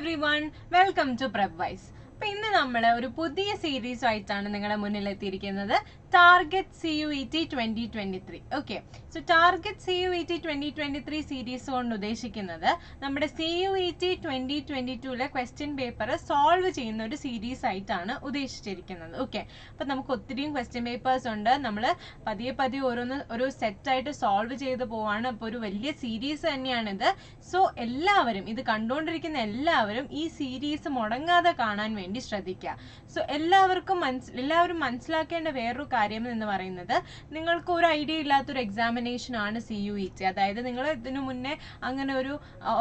everyone, welcome to Prepwise. അപ്പോൾ ഇന്ന് നമ്മൾ ഒരു പുതിയ സീരീസ് ആയിട്ടാണ് നിങ്ങളുടെ മുന്നിൽ എത്തിയിരിക്കുന്നത്. Target CUET 2023. Okay, so target CUET 2023 series കൊണ്ട് ഉദ്ദേശിക്കുന്നത് നമ്മുടെ CUET 2022 ക്വസ്റ്റ്യൻ പേപ്പർ സോൾവ് ചെയ്യുന്ന ഒരു സീരീസ് ആയിട്ടാണ് ഉദ്ദേശിച്ചിരിക്കുന്നത്. ഓക്കെ, അപ്പോൾ നമുക്ക് ഒത്തിരിയും ക്വസ്റ്റ്യൻ പേപ്പേഴ്സ് ഉണ്ട്. നമ്മൾ പതിയെ ഓരോന്ന് ഒരു സെറ്റായിട്ട് സോൾവ് ചെയ്ത് പോവാണ്. അപ്പോൾ ഒരു വലിയ സീരീസ് തന്നെയാണിത്. സോ എല്ലാവരും ഇത് കണ്ടുകൊണ്ടിരിക്കുന്ന എല്ലാവരും ഈ സീരീസ് മുടങ്ങാതെ കാണാൻ വേണ്ടി ശ്രദ്ധിക്കുക. സോ എല്ലാവരും മനസ്സിലാക്കേണ്ട വേറൊരു കാര്യം എന്ന് പറയുന്നത്, നിങ്ങൾക്ക് ഒരു ഐഡിയ ഇല്ലാത്തൊരു എക്സാമിനേഷൻ ആണ് CUET. അതായത് നിങ്ങൾ ഇതിനു മുന്നേ അങ്ങനെ ഒരു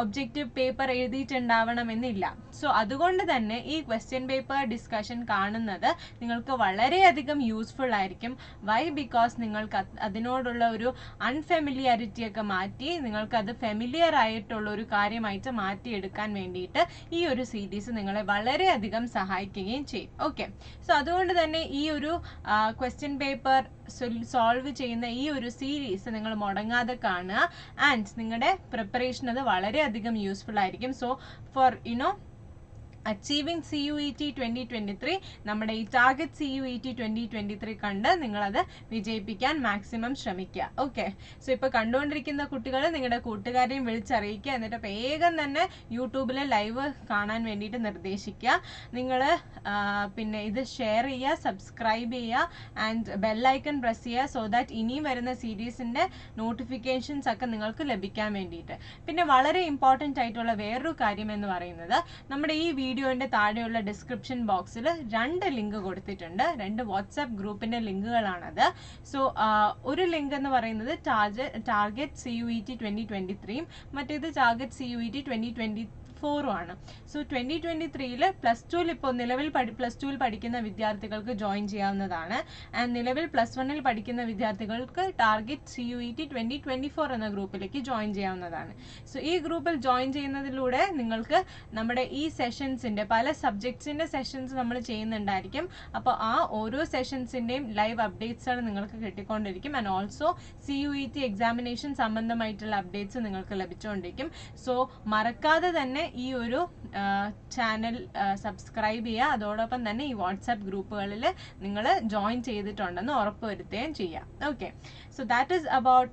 ഒബ്ജക്റ്റീവ് പേപ്പർ എഴുതിയിട്ടുണ്ടാവണമെന്നില്ല. സോ അതുകൊണ്ട് തന്നെ ഈ ക്വസ്റ്റ്യൻ പേപ്പർ ഡിസ്കഷൻ കാണുന്നത് നിങ്ങൾക്ക് വളരെയധികം യൂസ്ഫുൾ ആയിരിക്കും. വൈ? ബിക്കോസ് നിങ്ങൾക്ക് അതിനോടുള്ള ഒരു അൺഫെമിലിയാരിറ്റി ഒക്കെ മാറ്റി നിങ്ങൾക്കത് ഫെമിലിയർ ആയിട്ടുള്ള ഒരു കാര്യമായിട്ട് മാറ്റിയെടുക്കാൻ വേണ്ടിയിട്ട് ഈ ഒരു സീരീസ് നിങ്ങളെ വളരെയധികം സഹായിക്കുകയും ചെയ്യും. ഓക്കെ, സോ അതുകൊണ്ട് തന്നെ ഈ ഒരു ക്വസ്റ്റ്യൻ പേപ്പർ സോൾവ് ചെയ്യുന്ന ഈ ഒരു സീരീസ് നിങ്ങൾ മുടങ്ങാതെ കാണുക. ആൻഡ് നിങ്ങളുടെ പ്രിപ്പറേഷൻ അത് വളരെയധികം യൂസ്ഫുൾ ആയിരിക്കും. സോ ഫോർ അച്ചീവിങ് CUET 2023, നമ്മുടെ ഈ ടാർഗറ്റ് CUET 2023 കണ്ട് നിങ്ങളത് വിജയിപ്പിക്കാൻ മാക്സിമം ശ്രമിക്കുക. ഓക്കെ, സോ ഇപ്പോൾ കണ്ടുകൊണ്ടിരിക്കുന്ന കുട്ടികൾ നിങ്ങളുടെ കൂട്ടുകാരെയും വിളിച്ചറിയിക്കുക. എന്നിട്ട് വേഗം തന്നെ യൂട്യൂബിൽ ലൈവ് കാണാൻ വേണ്ടിയിട്ട് നിർദ്ദേശിക്കുക. നിങ്ങൾ പിന്നെ ഇത് ഷെയർ ചെയ്യുക, സബ്സ്ക്രൈബ് ചെയ്യുക ആൻഡ് ബെല്ലൈക്കൺ പ്രസ് ചെയ്യുക. സോ ദാറ്റ് ഇനിയും വരുന്ന സീരീസിൻ്റെ നോട്ടിഫിക്കേഷൻസ് ഒക്കെ നിങ്ങൾക്ക് ലഭിക്കാൻ വേണ്ടിയിട്ട്. പിന്നെ വളരെ ഇമ്പോർട്ടൻ്റ് ആയിട്ടുള്ള വേറൊരു കാര്യം എന്ന് പറയുന്നത്, നമ്മുടെ ഈ വീഡിയോന്റെ താഴെയുള്ള ഡിസ്ക്രിപ്ഷൻ ബോക്സിൽ 2 ലിങ്ക് കൊടുത്തിട്ടുണ്ട്. 2 വാട്സാപ്പ് ഗ്രൂപ്പിന്റെ ലിങ്കുകളാണത്. സോ ഒരു ലിങ്ക് എന്ന് പറയുന്നത് ടാർഗറ്റ് CUET 2023, മറ്റേത് ടാർഗറ്റ് CUET 2024 ആണ്. സോ 2023 +2 ഇപ്പോൾ നിലവിൽ +2 പഠിക്കുന്ന വിദ്യാർത്ഥികൾക്ക് ജോയിൻ ചെയ്യാവുന്നതാണ്. ആൻഡ് നിലവിൽ +1 പഠിക്കുന്ന വിദ്യാർത്ഥികൾക്ക് ടാർഗറ്റ് CUET 2024 എന്ന ഗ്രൂപ്പിലേക്ക് ജോയിൻ ചെയ്യാവുന്നതാണ്. സോ ഈ ഗ്രൂപ്പിൽ ജോയിൻ ചെയ്യുന്നതിലൂടെ നിങ്ങൾക്ക് നമ്മുടെ ഈ സെഷൻസിന്റെ പല സബ്ജക്ട്സിന്റെ സെഷൻസ് നമ്മൾ ചെയ്യുന്നുണ്ടായിരിക്കും. അപ്പോൾ ആ ഓരോ സെഷൻസിന്റെയും ലൈവ് അപ്ഡേറ്റ്സ് നിങ്ങൾക്ക് കിട്ടിക്കൊണ്ടിരിക്കും. ആൻഡ് ഓൾസോ CUET എക്സാമിനേഷൻ സംബന്ധമായിട്ടുള്ള അപ്ഡേറ്റ്സ് നിങ്ങൾക്ക് ലഭിച്ചുകൊണ്ടിരിക്കും. സോ മറക്കാതെ തന്നെ ഈ ഒരു ചാനൽ സബ്സ്ക്രൈബ് ചെയ്യുക. അതോടൊപ്പം തന്നെ ഈ വാട്സാപ്പ് ഗ്രൂപ്പുകളിൽ നിങ്ങൾ ജോയിൻ ചെയ്തിട്ടുണ്ടെന്ന് ഉറപ്പുവരുത്തുകയും ചെയ്യാം. Okay, so that is about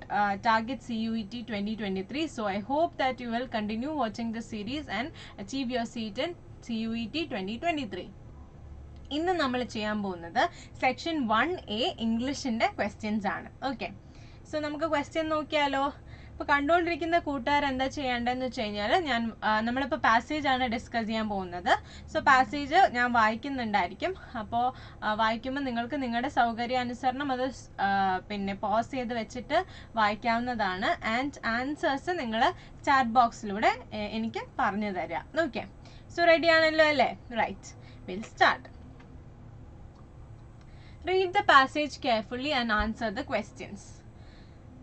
target CUET 2023. So I hope that you will continue watching this series and achieve your seat in CUET 2023. ഇന്ന് നമ്മൾ ചെയ്യാൻ പോകുന്നത് സെക്ഷൻ 1A ഇംഗ്ലീഷിന്റെ ക്വസ്റ്റ്യൻസ് ആണ്. ഓക്കെ, സോ നമുക്ക് ക്വസ്റ്റ്യൻ നോക്കിയാലോ. ഇപ്പോൾ കണ്ടുകൊണ്ടിരിക്കുന്ന കൂട്ടുകാർ എന്താ ചെയ്യേണ്ടതെന്ന് വെച്ച് കഴിഞ്ഞാൽ, നമ്മളിപ്പോൾ പാസേജ് ആണ് ഡിസ്കസ് ചെയ്യാൻ പോകുന്നത്. സോ പാസേജ് ഞാൻ വായിക്കുന്നുണ്ടായിരിക്കും. അപ്പോൾ വായിക്കുമ്പോൾ നിങ്ങൾക്ക് നിങ്ങളുടെ സൗകര്യാനുസരണം അത് പിന്നെ പോസ് ചെയ്ത് വെച്ചിട്ട് വായിക്കാവുന്നതാണ്. ആൻഡ് ആൻസേഴ്സ് നിങ്ങൾ ചാറ്റ് ബോക്സിലൂടെ എനിക്ക് പറഞ്ഞു തരാം. ഓക്കെ, സോ റെഡി ആണല്ലോ അല്ലേ? Right, will start. Read the passage carefully and answer the questions.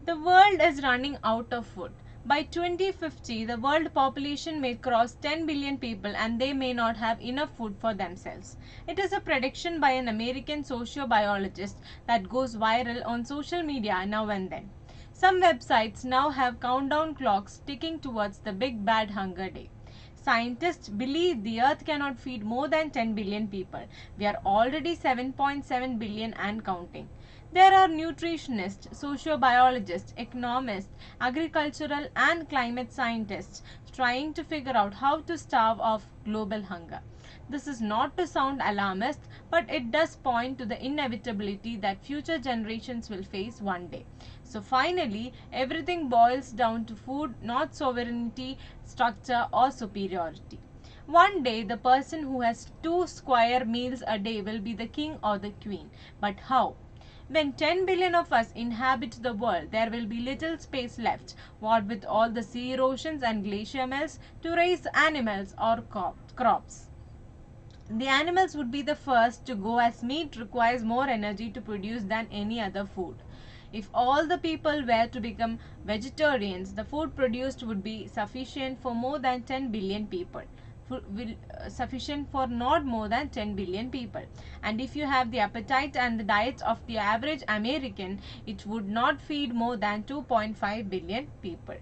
The world is running out of food. By 2050, the world population may cross 10 billion people and they may not have enough food for themselves. It is a prediction by an American sociobiologist that goes viral on social media now and then. Some websites now have countdown clocks ticking towards the big bad hunger day. Scientists believe the earth cannot feed more than 10 billion people. We are already 7.7 billion and counting. There are nutritionists, sociobiologists, economists, agricultural and climate scientists trying to figure out how to starve off global hunger. This is not to sound alarmist, but it does point to the inevitability that future generations will face one day. So finally, everything boils down to food, not sovereignty, structure or superiority. One day, the person who has 2 square meals a day will be the king or the queen. But how? When 10 billion of us inhabit the world, there will be little space left, what with all the sea erosions and glacier melts, to raise animals or crops. The animals would be the first to go, as meat requires more energy to produce than any other food. If all the people were to become vegetarians, the food produced would be sufficient for more than 10 billion people. Sufficient for not more than 10 billion people. And if you have the appetite and the diet of the average American, it would not feed more than 2.5 billion people.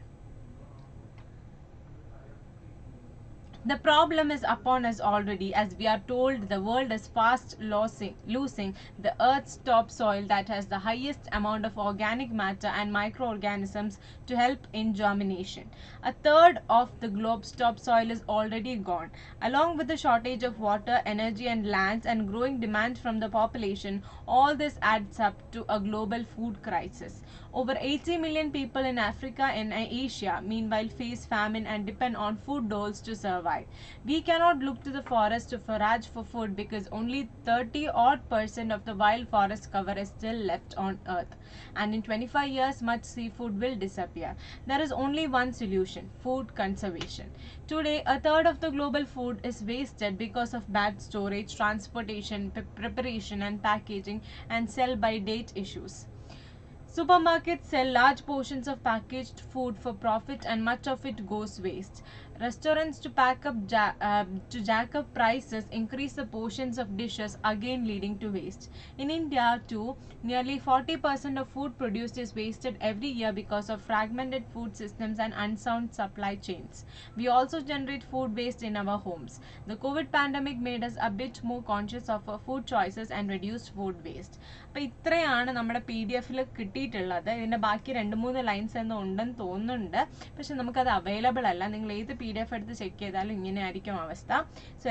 The problem is upon us already, as we are told the world is fast losing the Earth's topsoil that has the highest amount of organic matter and microorganisms to help in germination. A third of the globe's topsoil is already gone. Along with the shortage of water, energy and lands and growing demand from the population, all this adds up to a global food crisis. Over 80 million people in Africa and Asia, meanwhile, face famine and depend on food doles to survive. We cannot look to the forest to forage for food because only 30% of the wild forest cover is still left on Earth. And in 25 years, much seafood will disappear. There is only one solution: food conservation. Today, a third of the global food is wasted because of bad storage, transportation, preparation and packaging, and sell-by date issues. Supermarkets sell large portions of packaged food for profit and much of it goes waste. Restaurants to jack up prices increase the portions of dishes, again leading to waste. In India too, nearly 40% of food produced is wasted every year because of fragmented food systems and unsound supply chains. We also generate food waste in our homes. The COVID pandemic made us a bit more conscious of our food choices and reduced food waste. അപ്പോൾ ഇത്രയാണ് നമ്മുടെ PDF കിട്ടിയിട്ടുള്ളത്. ഇതിൻ്റെ ബാക്കി 2-3 lines എന്തോ ഉണ്ടെന്ന് തോന്നുന്നുണ്ട്, പക്ഷെ നമുക്കത് അവൈലബിൾ അല്ല. നിങ്ങൾ ഏത് PDF എടുത്ത് ചെക്ക് ചെയ്താലും ഇങ്ങനെയായിരിക്കും അവസ്ഥ. സോ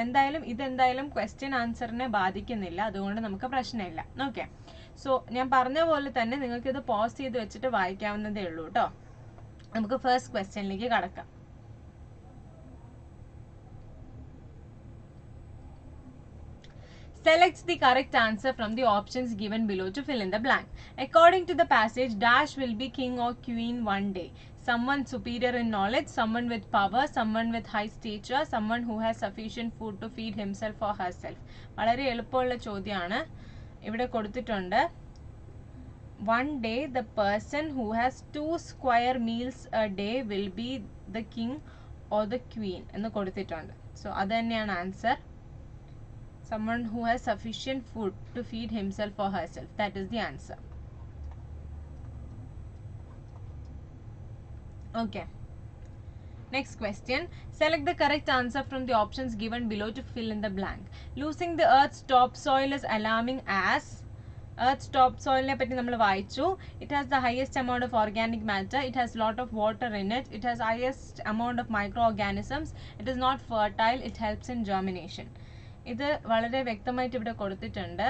ഇതെന്തായാലും ക്വസ്റ്റ്യൻ ആൻസറിനെ ബാധിക്കുന്നില്ല, അതുകൊണ്ട് നമുക്ക് പ്രശ്നമില്ല. ഓക്കെ, സോ ഞാൻ പറഞ്ഞ പോലെ തന്നെ നിങ്ങൾക്കിത് പോസ് ചെയ്ത് വെച്ചിട്ട് വായിക്കാവുന്നതേ ഉള്ളൂ കേട്ടോ. നമുക്ക് ഫസ്റ്റ് ക്വസ്റ്റ്യനിലേക്ക് കടക്കാം. Select the correct answer from the options given below to fill in the blank. According to the passage, Dash will be king or queen one day. Someone superior in knowledge, someone with power, someone with high stature, someone who has sufficient food to feed himself or herself. വളരെ എളുപ്പമുള്ള ചോദ്യമാണ്. ഇവിടെ കൊടുത്തിട്ടുണ്ട്. One day the person who has 2 square meals a day will be the king or the queen എന്ന് കൊടുത്തിട്ടുണ്ട്. So അത് തന്നെയാണ് answer. Someone who has sufficient food to feed himself or herself. That is the answer. Okay. Next question. Select the correct answer from the options given below to fill in the blank. Losing the Earth's topsoil is alarming as Earth's topsoil ne patti nammal vaichu. It has the highest amount of organic matter. It has lot of water in it. It has highest amount of microorganisms. It is not fertile. It helps in germination. ഇത് വളരെ വ്യക്തമായിട്ട് ഇവിടെ കൊടുത്തിട്ടുണ്ട്.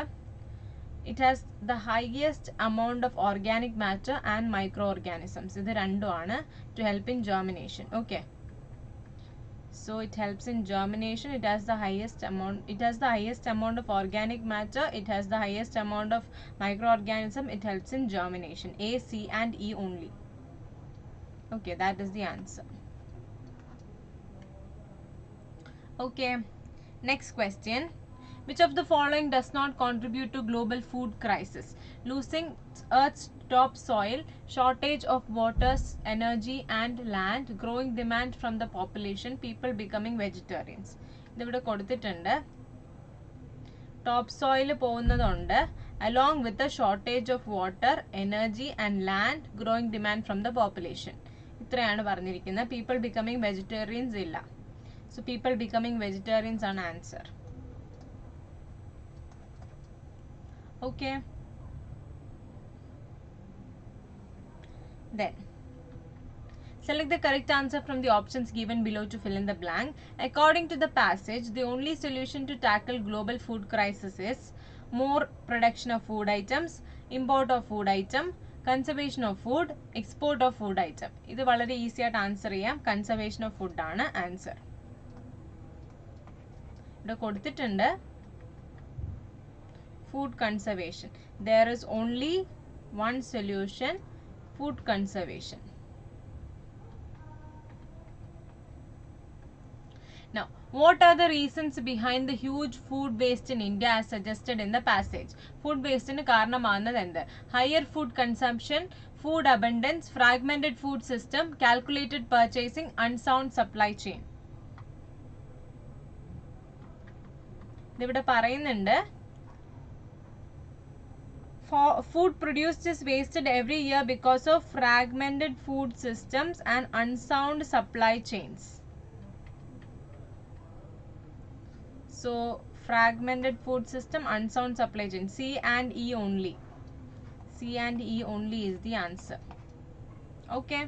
It has the highest amount of organic matter and microorganisms. ഇത് രണ്ടുമാണ് to help in germination. Okay, so it helps in germination. It has the highest amount of organic matter. It has the highest amount of microorganism. It helps in germination. A, C and E only. Okay, that is the answer. Okay, next question. Which of the following does not contribute to global food crisis? Losing Earth's topsoil, shortage of water, energy and land, growing demand from the population, people becoming vegetarians. ഇതിവിടെ കൊടുത്തിട്ടുണ്ട്. Topsoil പോകുന്നതുണ്ട്, along with the shortage of water, energy and land, growing demand from the population. ഇത്രയാണ് പറഞ്ഞിരിക്കുന്നത്. People becoming vegetarians ഇല്ല. So people becoming vegetarians are an answer. Okay. Then select the correct answer from the options given below to fill in the blank. According to the passage, the only solution to tackle global food crisis is more production of food items, import of food item, conservation of food, export of food item. ഇത് വളരെ easy ആയിട്ട് answer ചെയ്യാം. Conservation of food ആണ് answer. ഇവിടെ കൊടുത്തിട്ടുണ്ട് food conservation. There is only one solution: food conservation. Now, what are the reasons behind the huge food waste in India as suggested in the passage? Food waste ന് കാരണമാകുന്നത് എന്ത്? Higher food consumption, food abundance, fragmented food system, calculated purchasing, unsound supply chain. ഇതിവിടെ പറയുന്നുണ്ട് food produced is wasted every year because of fragmented food systems and unsound supply chains. So fragmented food system, unsound supply chain. C and E only. C and E only is the answer. Okay.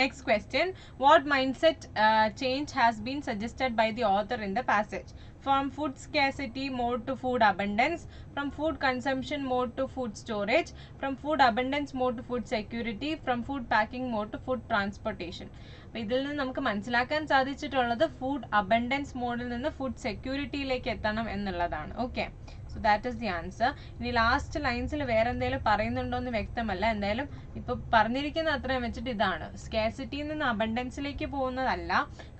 Next question. What mindset change has been suggested by the author in the passage? From food scarcity mode to food abundance, from food consumption mode to food storage, from food abundance mode to food security, from food packing mode to food transportation. ഇതിൽ നിന്ന് നമുക്ക് മനസ്സിലാക്കാൻ സാധിച്ചിട്ടുള്ളത് food abundance മോഡിൽ നിന്ന് food സെക്യൂരിറ്റിയിലേക്ക് എത്തണം എന്നുള്ളതാണ്. Okay, so that is the answer. ഇനി ലാസ്റ്റ് ലൈൻസിൽ വേറെ എന്തെങ്കിലും പറയുന്നുണ്ടോ എന്ന് വ്യക്തമല്ല. എന്തായാലും ഇപ്പൊ പറഞ്ഞിരിക്കുന്ന അത്രയും വെച്ചിട്ട് ഇതാണ്. സ്കാസിറ്റിയിൽ നിന്ന് അബണ്ടൻസിലേക്ക് പോകുന്നതല്ല,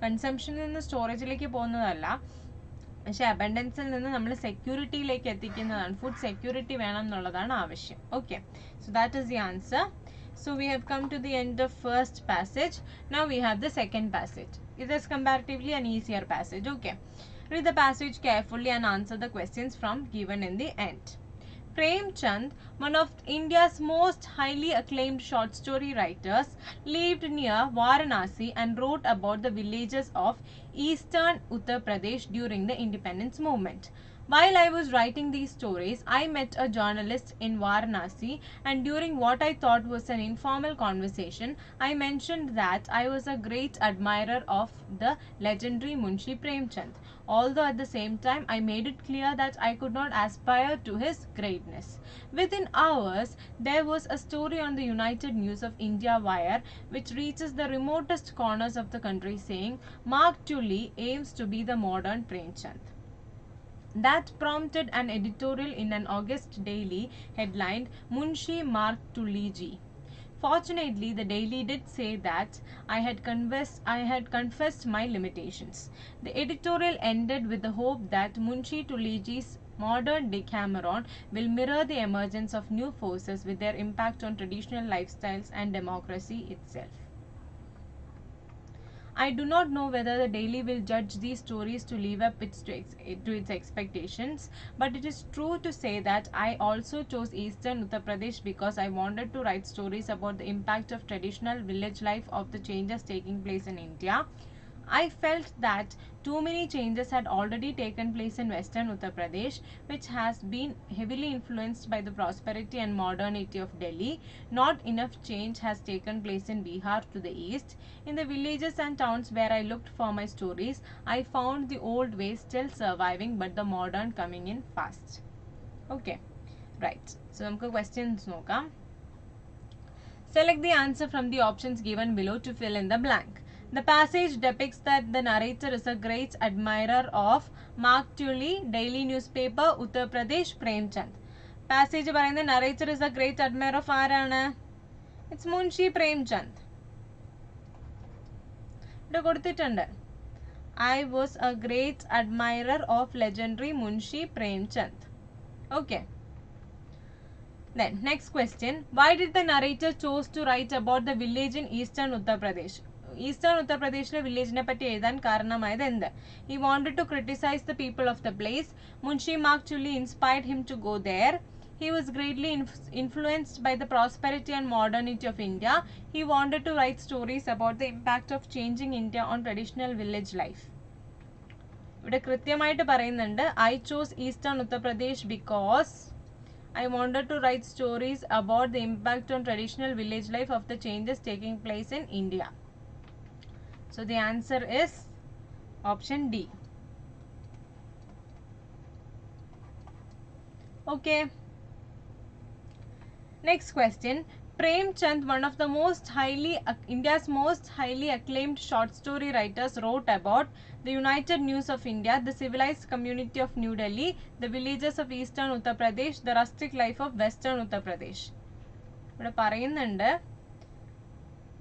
കൺസംഷനിൽ നിന്ന് സ്റ്റോറേജിലേക്ക് പോകുന്നതല്ല, പക്ഷെ അബണ്ടൻസിൽ നിന്ന് നമ്മൾ സെക്യൂരിറ്റിയിലേക്ക് എത്തിക്കുന്നതാണ്. ഫുഡ് സെക്യൂരിറ്റി വേണം എന്നുള്ളതാണ് ആവശ്യം. Okay, so that is the answer. So we have come to the end of first passage. Now we have the second passage. It is comparatively an easier passage. Okay, read the passage carefully and answer the questions from given in the end. Prem Chand, one of India's most highly acclaimed short story writers, lived near Varanasi and wrote about the villages of eastern Uttar Pradesh during the independence movement. While I was writing these stories, I met a journalist in Varanasi, and during what I thought was an informal conversation, I mentioned that I was a great admirer of the legendary Munshi Prem Chand. Although at the same time, I made it clear that I could not aspire to his greatness. Within hours, there was a story on the United News of India wire, which reaches the remotest corners of the country, saying, Mark Tully aims to be the modern Prem Chand. That prompted an editorial in an August daily headlined Munshi Mark Tulliji. Fortunately, the daily did say that I had confessed my limitations. The editorial ended with the hope that Munshi Tulliji's modern Decameron will mirror the emergence of new forces with their impact on traditional lifestyles and democracy itself. I do not know whether the daily will judge these stories to live up to its expectations, but it is true to say that I also chose Eastern Uttar Pradesh because I wanted to write stories about the impact of traditional village life of the changes taking place in India. I felt that too many changes had already taken place in Western Uttar Pradesh, which has been heavily influenced by the prosperity and modernity of Delhi. Not enough change has taken place in Bihar to the east. In the villages and towns where I looked for my stories, I found the old ways still surviving but the modern coming in fast. Okay, right. So, namukku questions nokam. Select the answer from the options given below to fill in the blank. The passage depicts that the narrator is a great admirer of Mark Tully, daily newspaper, Uttar Pradesh, Prem Chand. Passage പറയുന്ന narrator is a great admirer of ആരാണ്? It's Munshi Prem Chand. ഇവിടെ കൊടുത്തിട്ടുണ്ട്. I was a great admirer of legendary Munshi Prem Chand. Okay. Then next question. Why did the narrator chose to write about the village in eastern Uttar Pradesh? Eastern ഉത്തർപ്രദേശിലെ വില്ലേജിനെ പറ്റി എഴുതാൻ കാരണമായത് എന്ത്? He wanted to criticize the people of the place. Munshi Mark Tully inspired him to go there. He was greatly influenced by the prosperity and modernity of India. He wanted to write stories about the impact of changing India on traditional village life. ഇവിടെ കൃത്യമായിട്ട് പറയുന്നുണ്ട്, I chose Eastern Uttar Pradesh because I wanted to write stories about the impact on traditional village life of the changes taking place in India. So the answer is option D. Okay. Next question. Prem Chand, one of the India's most highly acclaimed short story writers, wrote about the United News of India, the civilized community of New Delhi, the villages of Eastern Uttar Pradesh, the rustic life of Western Uttar Pradesh. ഇവിടെ പറയുന്നുണ്ട്,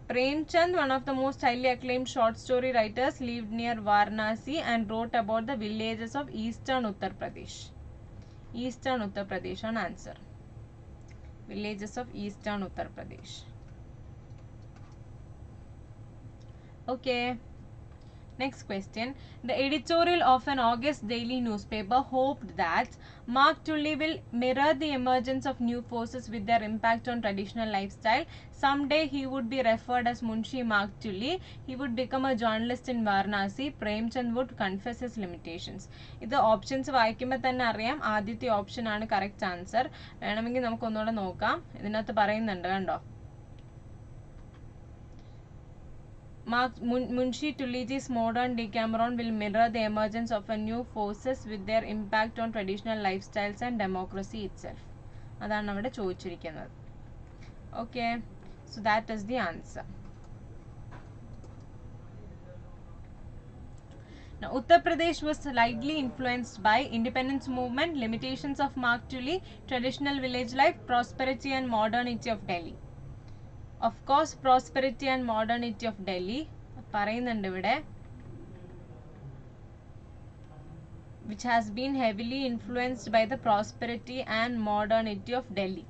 Prem Chand, one of the most highly acclaimed short story writers, lived near Varanasi and wrote about the villages of Eastern Uttar Pradesh. Eastern Uttar Pradesh on answer. Villages of Eastern Uttar Pradesh. Okay. Next question. The editorial of an August daily newspaper hoped that Mark Tully will mirror the emergence of new forces with their impact on traditional lifestyle. Someday he would be referred as Munshi Mark Tully. He would become a journalist in Varanasi. Premchand would confess his limitations. ഇത് options വായിക്കുമ്പോൾ തന്നെ അറിയാം ആദ്യത്തെ option ആണ് correct answer. വേണമെങ്കിൽ നമുക്ക് ഒന്നുകൂടെ നോക്കാം. ഇതിനകത്ത് പറയുന്നുണ്ട് കണ്ടോ. Munshi Tully's modern Decameron will mirror the emergence of a new forces with their impact on traditional lifestyles and democracy itself. അതാണ് അവിടെ ചോദിച്ചിരിക്കുന്നത്. Okay, so that is the answer. Now, Uttar Pradesh was slightly influenced by independence movement, limitations of Mark Tully, traditional village life, prosperity and modernity of Delhi. Of course, prosperity and modernity of Delhi പറയുന്നുണ്ട് ഇവിടെ, which has been heavily influenced by the prosperity and modernity of Delhi.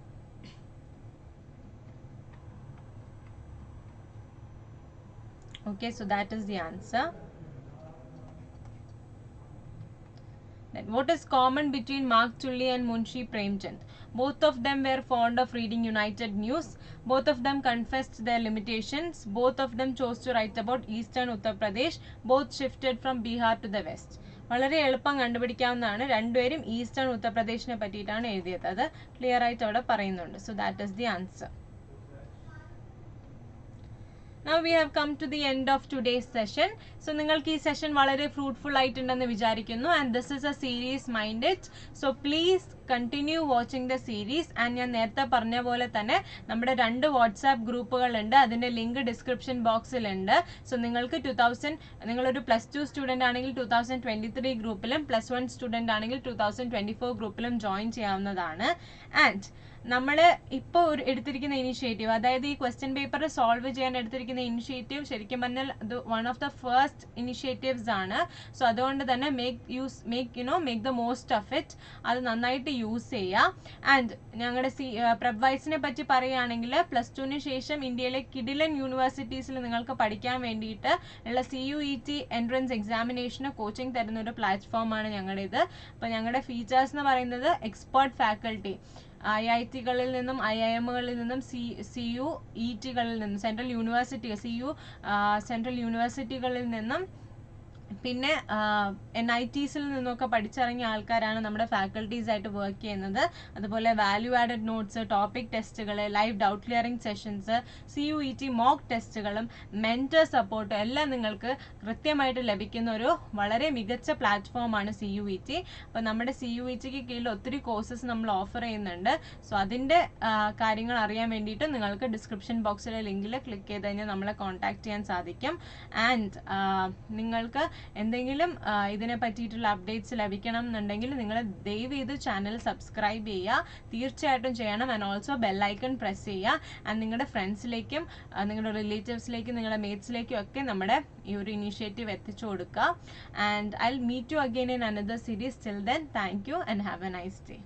Okay, so that is the answer. Then what is common between Mark Tully and Munshi Premchand? Both of them were fond of reading United News. Both of them confessed their limitations. Both of them chose to write about Eastern Uttar Pradesh. Both shifted from Bihar to the West. വളരെ എളുപ്പം കണ്ടുപിടിക്കാവുന്നതാണ്. രണ്ടുപേരും eastern ഉത്തർപ്രദേശിനെ പറ്റിയിട്ടാണ് എഴുതിയത്. അത് clear ആയിട്ട് അവിടെ പറയുന്നുണ്ട്. So that is the answer. Now we have come to the end of today's session. So നിങ്ങൾക്ക് ഈ സെഷൻ വളരെ ഫ്രൂട്ട്ഫുൾ ആയിട്ടുണ്ടെന്ന് വിചാരിക്കുന്നു. And this is a series minded. So please continue watching the series. And ഞാൻ നേരത്തെ പറഞ്ഞ പോലെ തന്നെ നമ്മുടെ 2 വാട്സാപ്പ് ഗ്രൂപ്പുകളുണ്ട്. അതിൻ്റെ ലിങ്ക് ഡിസ്ക്രിപ്ഷൻ ബോക്സിലുണ്ട്. സോ നിങ്ങൾക്ക് നിങ്ങളൊരു +2 സ്റ്റുഡൻ്റ് ആണെങ്കിൽ 2023 ഗ്രൂപ്പിലും +1 സ്റ്റുഡൻ്റ് ആണെങ്കിൽ 2024 ഗ്രൂപ്പിലും ജോയിൻ ചെയ്യാവുന്നതാണ്. ആൻഡ് നമ്മൾ ഇപ്പോൾ എടുത്തിരിക്കുന്ന ഇനിഷ്യേറ്റീവ്, അതായത് ഈ ക്വസ്റ്റ്യൻ പേപ്പർ സോൾവ് ചെയ്യാൻ എടുത്തിരിക്കുന്ന ഇനിഷ്യേറ്റീവ് ശരിക്കും പറഞ്ഞാൽ അത് one of the first initiatives ആണ്. സോ അതുകൊണ്ട് തന്നെ make the most of it. അത് നന്നായിട്ട് യൂസ് ചെയ്യുക. ആൻഡ് ഞങ്ങളുടെ പ്രെപ്വൈസിനെ പറ്റി പറയുകയാണെങ്കിൽ +2ന് ശേഷം ഇന്ത്യയിലെ കിഡിലൻ യൂണിവേഴ്സിറ്റീസിൽ നിങ്ങൾക്ക് പഠിക്കാൻ വേണ്ടിയിട്ട് ഉള്ള CUET എൻട്രൻസ് എക്സാമിനേഷന് കോച്ചിങ് തരുന്ന ഒരു പ്ലാറ്റ്ഫോമാണ് ഞങ്ങളുടേത്. അപ്പോൾ ഞങ്ങളുടെ ഫീച്ചേഴ്സ് എന്ന് പറയുന്നത് എക്സ്പേർട്ട് ഫാക്കൽറ്റി, IITകളിൽ നിന്നും IIMകളിൽ നിന്നും CUETകളിൽ നിന്നും സെൻട്രൽ യൂണിവേഴ്സിറ്റികളിൽ നിന്നും പിന്നെ NITസിൽ നിന്നൊക്കെ പഠിച്ചിറങ്ങിയ ആൾക്കാരാണ് നമ്മുടെ ഫാക്കൽറ്റീസ് ആയിട്ട് വർക്ക് ചെയ്യുന്നത്. അതുപോലെ വാല്യൂ ആഡഡ് നോട്ട്സ്, ടോപ്പിക് ടെസ്റ്റുകൾ, live doubt clearing sessions, CUET mock ടെസ്റ്റുകളും മെന്റർ സപ്പോർട്ടും എല്ലാം നിങ്ങൾക്ക് കൃത്യമായിട്ട് ലഭിക്കുന്ന ഒരു വളരെ മികച്ച പ്ലാറ്റ്ഫോമാണ് CUET. അപ്പോൾ നമ്മുടെ CUETക്ക് കീഴിൽ ഒത്തിരി കോഴ്സസ് നമ്മൾ ഓഫർ ചെയ്യുന്നുണ്ട്. സോ അതിൻ്റെ കാര്യങ്ങൾ അറിയാൻ വേണ്ടിയിട്ട് നിങ്ങൾക്ക് ഡിസ്ക്രിപ്ഷൻ ബോക്സിലെ ലിങ്കിൽ ക്ലിക്ക് ചെയ്ത് കഴിഞ്ഞാൽ നമ്മളെ കോൺടാക്ട് ചെയ്യാൻ സാധിക്കും. ആൻഡ് നിങ്ങൾക്ക് എന്തെങ്കിലും ഇതിനെ പറ്റിയിട്ടുള്ള അപ്ഡേറ്റ്സ് ലഭിക്കണം എന്നുണ്ടെങ്കിൽ നിങ്ങൾ ദയവ് ചെയ്ത് ചാനൽ സബ്സ്ക്രൈബ് ചെയ്യുക, തീർച്ചയായിട്ടും ചെയ്യണം. ആൻഡ് ഓൾസോ ബെല്ലൈക്കൺ പ്രസ് ചെയ്യുക. ആൻഡ് നിങ്ങളുടെ ഫ്രണ്ട്സിലേക്കും നിങ്ങളുടെ റിലേറ്റീവ്സിലേക്കും നിങ്ങളുടെ മേറ്റ്സിലേക്കും ഒക്കെ നമ്മുടെ ഈ ഒരു ഇനീഷ്യേറ്റീവ് എത്തിച്ചു കൊടുക്കുക. And I will meet you again in another series. Till then, thank you and have a nice day.